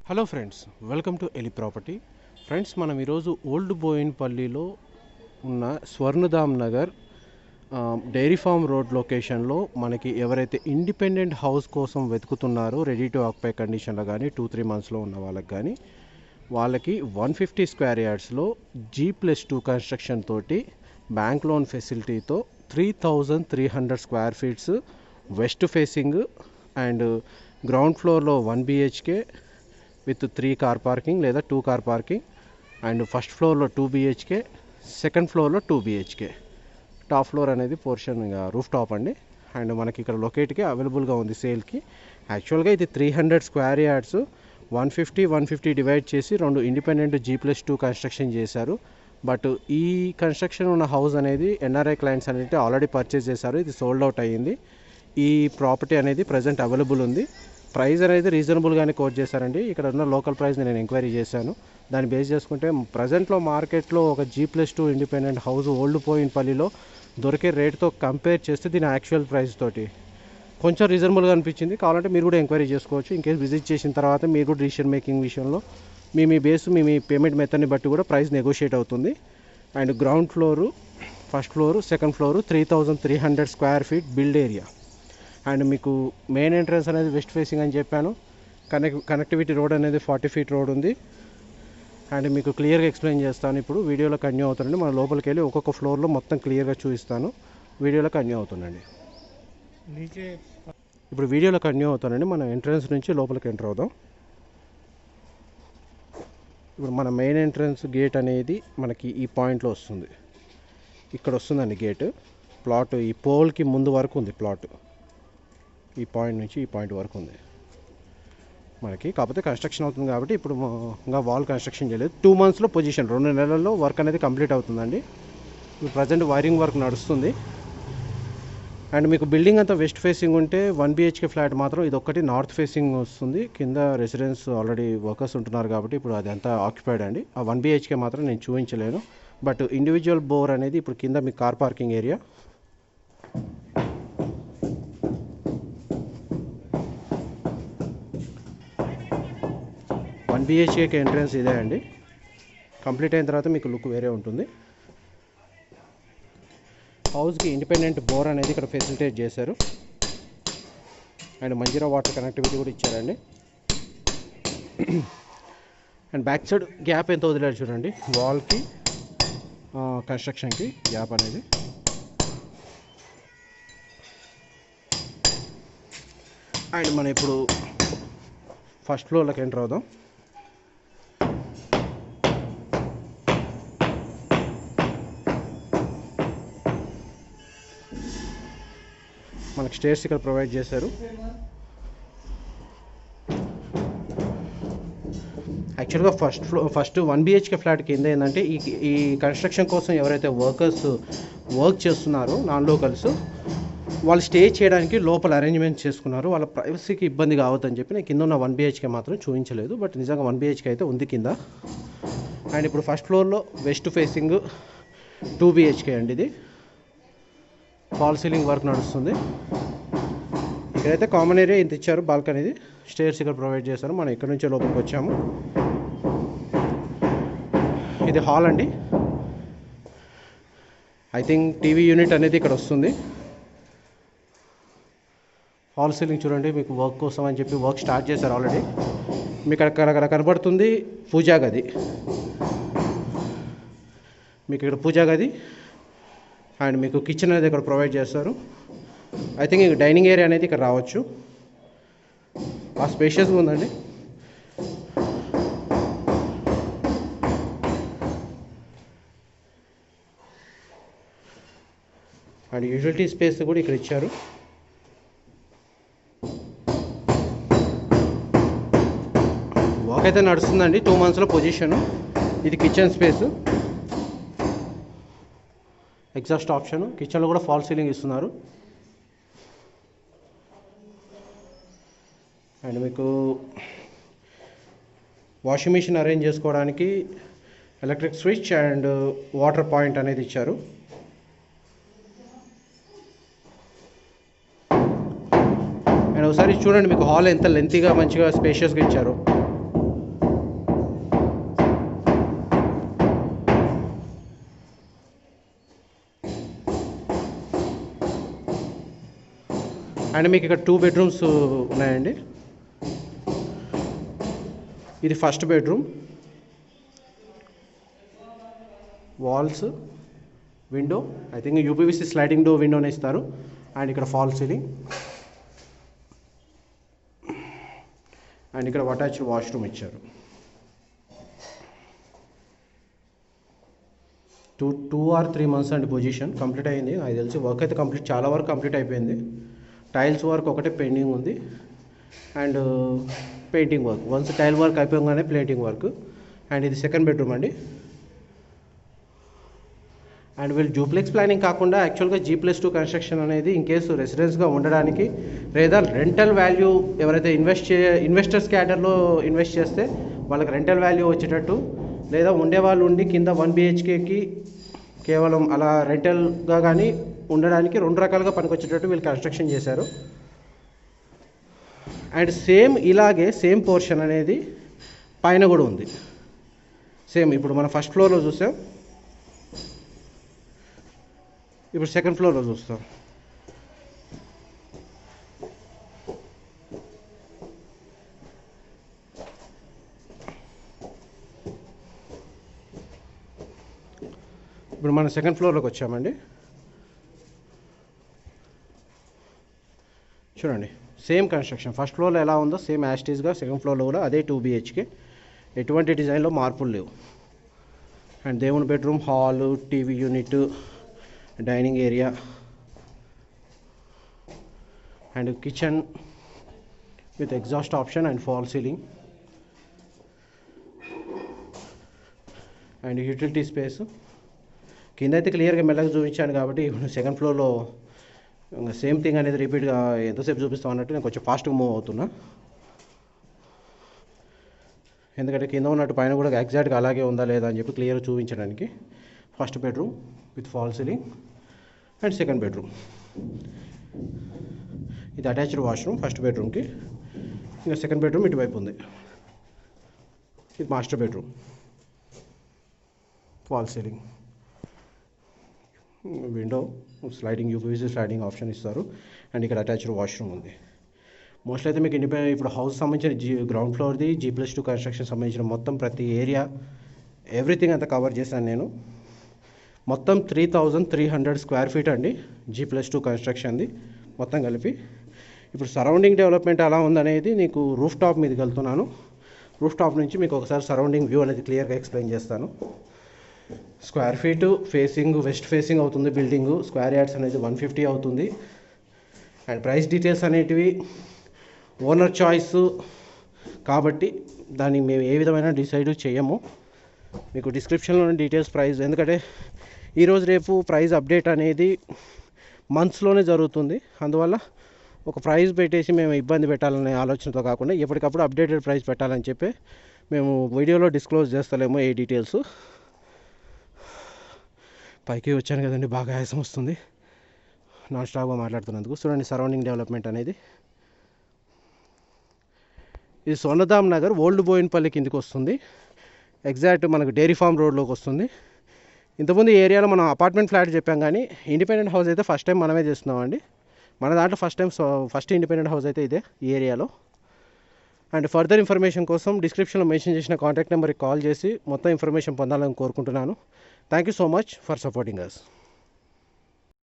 Hello friends, welcome to Eli property. Friends, మనం ఈరోజు old బోయిన్పల్లిలో ఉన్న Swarnadham Nagar dairy farm road లొకేషన్లో మనకి ఎవరైతే ఇండిపెండెంట్ హౌస్ కోసం వెతుకుతున్నారో రెడీ టు ఆక్యుపై కండిషన్లో కానీ 2-3 మంత్స్లో ఉన్న వాళ్ళకి కానీ వాళ్ళకి 150 స్క్వేర్ యార్డ్స్లో G+2 కన్స్ట్రక్షన్ తోటి బ్యాంక్ లోన్ ఫెసిలిటీతో 3300 square feets west facing and ground ఫ్లోర్లో 1 BHK విత్ 3 కార్ పార్కింగ్ లేదా 2 కార్ పార్కింగ్ అండ్ ఫస్ట్ ఫ్లోర్లో 2 BHK, సెకండ్ ఫ్లోర్లో 2 BHK, టాప్ ఫ్లోర్ అనేది పోర్షన్ రూఫ్ టాప్ అండి. అండ్ మనకి ఇక్కడ లొకేట్కి అవైలబుల్గా ఉంది సేల్కి. యాక్చువల్గా ఇది 300 స్క్వేర్ యార్డ్స్ 150 డివైడ్ చేసి 2 ఇండిపెండెంట్ G+2 కన్స్ట్రక్షన్ చేశారు. బట్ ఈ కన్స్ట్రక్షన్ ఉన్న హౌస్ అనేది NRI క్లయింట్స్ అనేది ఆల్రెడీ పర్చేస్ చేశారు. ఇది సోల్డ్ అవుట్ అయ్యింది. ఈ ప్రాపర్టీ అనేది ప్రజెంట్ అవైలబుల్ ఉంది. ప్రైస్ అనేది రీజనబుల్గానే కోట్ చేశారండి. ఇక్కడ ఉన్న లోకల్ ప్రైస్ని నేను ఎంక్వైరీ చేశాను. దాన్ని బేస్ చేసుకుంటే ప్రజెంట్లో మార్కెట్లో ఒక G+2 ఇండిపెండెంట్ హౌస్ ఓల్డ్ బోయిన్పల్లిలో దొరికే రేట్తో కంపేర్ చేస్తే దీని యాక్చువల్ ప్రైస్ తోటి కొంచెం రీజనబుల్గా అనిపించింది. కావాలంటే మీరు కూడా ఎంక్వైరీ చేసుకోవచ్చు. ఇన్కేస్ విజిట్ చేసిన తర్వాత మీరు కూడా డిసిషన్ మేకింగ్ విషయంలో మీ బేస్ మీ పేమెంట్ మెథడ్ని బట్టి కూడా ప్రైస్ నెగోషియేట్ అవుతుంది. And ground floor, first floor, second floor 3300 square feet build area. And మీకు మెయిన్ ఎంట్రన్స్ అనేది వెస్ట్ ఫేసింగ్ అని చెప్పాను. కనెక్టివిటీ రోడ్ అనేది 40 ఫీట్ రోడ్ ఉంది. అండ్ మీకు క్లియర్గా ఎక్స్ప్లెయిన్ చేస్తాను. ఇప్పుడు వీడియోలో కంటిన్యూ అవుతుందండి. మన లోపలికి వెళ్ళి ఒక్కొక్క ఫ్లోర్లో మొత్తం క్లియర్గా చూపిస్తాను. వీడియోలో కంటిన్యూ అవుతుందండి. ఇప్పుడు వీడియోలో కంటిన్యూ అవుతానండి. మన ఎంట్రన్స్ నుంచి లోపలికి ఎంటర్ అవుదాం. ఇప్పుడు మన మెయిన్ ఎంట్రన్స్ గేట్ అనేది మనకి ఈ పాయింట్లో వస్తుంది. ఇక్కడ వస్తుందండి గేటు. ప్లాట్ ఈ పోల్కి ముందు వరకు ఉంది. ప్లాట్ ఈ పాయింట్ నుంచి ఈ పాయింట్ వరకు ఉంది మనకి. కాకపోతే కన్స్ట్రక్షన్ అవుతుంది కాబట్టి ఇప్పుడు ఇంకా వాల్ కన్స్ట్రక్షన్ చేయలేదు. 2 మంత్స్లో పొజిషన్, 2 నెలల్లో వర్క్ అనేది కంప్లీట్ అవుతుందండి. ఇప్పుడు ప్రజెంట్ వైరింగ్ వర్క్ నడుస్తుంది. అండ్ మీకు బిల్డింగ్ అంతా వెస్ట్ ఫేసింగ్ ఉంటే 1 BHK ఫ్లాట్ మాత్రం ఇది ఒక్కటి నార్త్ ఫేసింగ్ వస్తుంది. కింద రెసిడెన్స్ ఆల్రెడీ వర్కర్స్ ఉంటున్నారు కాబట్టి ఇప్పుడు అది అంతా ఆక్యుపైడ్ అండి. ఆ 1 BHK మాత్రం నేను చూపించలేను. బట్ ఇండివిజువల్ బోర్ అనేది ఇప్పుడు కింద మీ car parking area. One BHK entrance ఇదే అండి. కంప్లీట్ అయిన తర్వాత మీకు లుక్ వేరే ఉంటుంది. హౌస్కి ఇండిపెండెంట్ బోర్ అనేది ఇక్కడ ఫెసిలిటేట్ చేశారు. అండ్ మంజీరా వాటర్ కనెక్టివిటీ కూడా ఇచ్చారండి. అండ్ బ్యాక్ సైడ్ గ్యాప్ ఎంత వదిలేరు చూడండి. వాల్కి కన్స్ట్రక్షన్కి గ్యాప్ అనేది. అండ్ మనం ఇప్పుడు ఫస్ట్ ఫ్లోర్లోకి ఎంటర్ అవుదాం. మనకి స్టేర్స్ ఇక్కడ ప్రొవైడ్ చేశారు. యాక్చువల్గా ఫస్ట్ 1 BHK ఫ్లాట్ కింద ఏంటంటే ఈ కన్స్ట్రక్షన్ కోసం ఎవరైతే వర్కర్స్ వర్క్ చేస్తున్నారో నాన్ లోకల్స్ వాళ్ళు స్టే చేయడానికి లోపల అరేంజ్మెంట్ చేసుకున్నారు. వాళ్ళ ప్రైవసీకి ఇబ్బంది కావద్దని చెప్పి నేను కింద ఉన్న 1 BHK మాత్రం చూపించలేదు. బట్ నిజంగా 1 BHK అయితే ఉంది కింద. అండ్ ఇప్పుడు ఫస్ట్ ఫ్లోర్లో వెస్ట్ ఫేసింగ్ 2 BHK అండి. ఇది ఫాల్ సీలింగ్ వర్క్ నడుస్తుంది. ఇక్కడైతే కామన్ ఏరియా ఇంత ఇచ్చారు, బాల్కనీది. స్టేర్స్ ఇక్కడ ప్రొవైడ్ చేశారు. మనం ఇక్కడ నుంచే లోపలికి వచ్చాము. ఇది హాల్ అండి. ఐ థింక్ టీవీ యూనిట్ అనేది ఇక్కడ వస్తుంది. హాల్ సీలింగ్ చూడండి, మీకు వర్క్ కోసం అని చెప్పి వర్క్ స్టార్ట్ చేశారు ఆల్రెడీ. మీకు అక్కడ కనబడుతుంది పూజా గది. మీకు ఇక్కడ పూజా గది అండ్ మీకు కిచెన్ అనేది ఇక్కడ ప్రొవైడ్ చేస్తారు. ఐ థింక్ ఇక డైనింగ్ ఏరియా అనేది ఇక్కడ రావచ్చు. ఆ స్పేషియస్గా ఉందండి. అండ్ యూటిలిటీ స్పేస్ కూడా ఇక్కడ ఇచ్చారు. వర్క్ అయితే నడుస్తుందండి. 2 మంత్స్లో పొజిషను. ఇది కిచెన్ స్పేసు, ఎగ్జాస్ట్ ఆప్షన్. కిచెన్లో కూడా ఫాల్ సీలింగ్ ఇస్తున్నారు. అండ్ మీకు వాషింగ్ మిషన్ అరేంజ్ చేసుకోవడానికి electric switch and water point అనేది ఇచ్చారు. అండ్ ఒకసారి చూడండి, మీకు హాల్ ఎంత లెంతీగా మంచిగా స్పేషియస్గా ఇచ్చారు. అండ్ మీకు ఇక్కడ 2 బెడ్రూమ్స్ ఉన్నాయండి. ఇది first bedroom. Walls, window, I think UPVC sliding door విండోనే ఇస్తారు. అండ్ ఇక్కడ ఫాల్ సీలింగ్ అండ్ ఇక్కడ అటాచ్డ్ వాష్రూమ్ ఇచ్చారు. 2 or 3 months అండి పొజిషన్ కంప్లీట్ అయింది. నాకు తెలిసి వర్క్ అయితే చాలా వరకు కంప్లీట్ అయిపోయింది. టైల్స్ వర్క్ ఒకటే పెండింగ్ ఉంది and painting work. Once tile work అయిపోగానే పెయింటింగ్ వర్క్. అండ్ ఇది సెకండ్ బెడ్రూమ్ అండి. అండ్ వీళ్ళు డూప్లెక్స్ ప్లానింగ్ కాకుండా యాక్చువల్గా G+2 కన్స్ట్రక్షన్ అనేది ఇన్ కేసు రెసిడెన్స్గా ఉండడానికి లేదా రెంటల్ వాల్యూ ఎవరైతే ఇన్వెస్టర్స్ క్యాటర్లో ఇన్వెస్ట్ చేస్తే వాళ్ళకి రెంటల్ వాల్యూ వచ్చేటట్టు, లేదా ఉండేవాళ్ళు ఉండి కింద 1 BHKకి కేవలం అలా రెంటల్గా కానీ ఉండడానికి 2 రకాలుగా పనికొచ్చేటట్టు వీళ్ళు కన్స్ట్రక్షన్ చేశారు. అండ్ ఇలాగే సేమ్ పోర్షన్ అనేది పైన కూడా ఉంది. సేమ్ ఇప్పుడు మనం ఫస్ట్ ఫ్లోర్లో చూసాం, ఇప్పుడు సెకండ్ ఫ్లోర్లో చూస్తాం. ఇప్పుడు మనం సెకండ్ ఫ్లోర్లోకి వచ్చామండి. చూడండి, సేమ్ కన్స్ట్రక్షన్ ఫస్ట్ ఫ్లోర్లో ఎలా ఉందో సేమ్ యాస్టీస్గా సెకండ్ ఫ్లోర్లో కూడా అదే 2 BHK. ఎటువంటి డిజైన్లో మార్పులు లేవు. అండ్ దేవుని bedroom, hall, TV unit, dining area and kitchen with exhaust option and fall ceiling and utility space. కింద అయితే క్లియర్గా మెల్లగా చూపించాను కాబట్టి సెకండ్ ఫ్లోర్లో సేమ్ థింగ్ అనేది రిపీట్గా ఎంతసేపు చూపిస్తాం అన్నట్టు నేను కొంచెం ఫాస్ట్గా మూవ్ అవుతున్నా. ఎందుకంటే కింద ఉన్నట్టు పైన కూడా ఎగ్జాక్ట్గా అలాగే ఉందా లేదా అని చెప్పి క్లియర్గా చూపించడానికి. First bedroom with fall ceiling and second bedroom. ఇది అటాచ్డ్ వాష్రూమ్ ఫస్ట్ బెడ్రూమ్కి. ఇంకా సెకండ్ బెడ్రూమ్ ఇటువైపు ఉంది. ఇది master bedroom, fall ceiling, window, sliding UPVC sliding option ఇస్తారు. అండ్ ఇక్కడ అటాచ్డ్ వాష్రూమ్ ఉంది. మోస్ట్లీ అయితే మీకు ఇప్పుడు హౌస్ సంబంధించిన గ్రౌండ్ ఫ్లోర్ది G+2 కన్స్ట్రక్షన్ సంబంధించిన మొత్తం ప్రతి ఏరియా ఎవ్రీథింగ్ అంతా కవర్ చేశాను నేను. మొత్తం 3,300 స్క్వేర్ ఫీట్ అండి G+2 కన్స్ట్రక్షన్ది మొత్తం కలిపి. ఇప్పుడు సరౌండింగ్ డెవలప్మెంట్ ఎలా ఉందనేది నీకు రూఫ్ టాప్ మీదకి వెళ్తున్నాను. రూఫ్ టాప్ నుంచి మీకు ఒకసారి సరౌండింగ్ వ్యూ అనేది క్లియర్గా ఎక్స్ప్లెయిన్ చేస్తాను. Square feet facing west facing అవుతుంది బిల్డింగు. స్క్వేర్ యార్డ్స్ అనేది 150 అవుతుంది. అండ్ ప్రైస్ డీటెయిల్స్ అనేటివి ఓనర్ చాయిస్ కాబట్టి దాన్ని మేము ఏ విధమైన డిసైడ్ చేయము. మీకు డిస్క్రిప్షన్లోనే డీటెయిల్స్ ప్రైస్, ఎందుకంటే ఈరోజు రేపు ప్రైస్ అప్డేట్ అనేది మంత్స్లోనే జరుగుతుంది. అందువల్ల ఒక ప్రైస్ పెట్టేసి మేము ఇబ్బంది పెట్టాలనే ఆలోచనతో కాకుండా ఎప్పటికప్పుడు అప్డేటెడ్ ప్రైస్ పెట్టాలని చెప్పి మేము వీడియోలో డిస్క్లోజ్ చేస్తలేము ఏ డీటెయిల్స్. పైకి వచ్చాను కదండి, బాగా ఆయాసం వస్తుంది నాన్ స్టాప్గా మాట్లాడుతున్నందుకు. చూడండి సరౌండింగ్ డెవలప్మెంట్ అనేది. ఇది స్వర్ణధామ్ నగర్ ఓల్డ్ బోయిన్పల్లి కిందికి వస్తుంది. ఎగ్జాక్ట్ మనకు డైరీ ఫామ్ రోడ్లోకి వస్తుంది. ఇంతకుముందు ఈ ఏరియాలో మనం అపార్ట్మెంట్ ఫ్లాట్ చెప్పాం, కానీ ఇండిపెండెంట్ హౌస్ అయితే ఫస్ట్ టైం మనమే చేస్తున్నామండి. మన దాంట్లో ఫస్ట్ ఇండిపెండెంట్ హౌస్ అయితే ఇదే ఈ ఏరియాలో. అండ్ ఫర్దర్ ఇన్ఫర్మేషన్ కోసం డిస్క్రిప్షన్లో మెన్షన్ చేసిన కాంటాక్ట్ నెంబర్కి కాల్ చేసి మొత్తం ఇన్ఫర్మేషన్ పొందాలని కోరుకుంటున్నాను. Thank you so much for supporting us.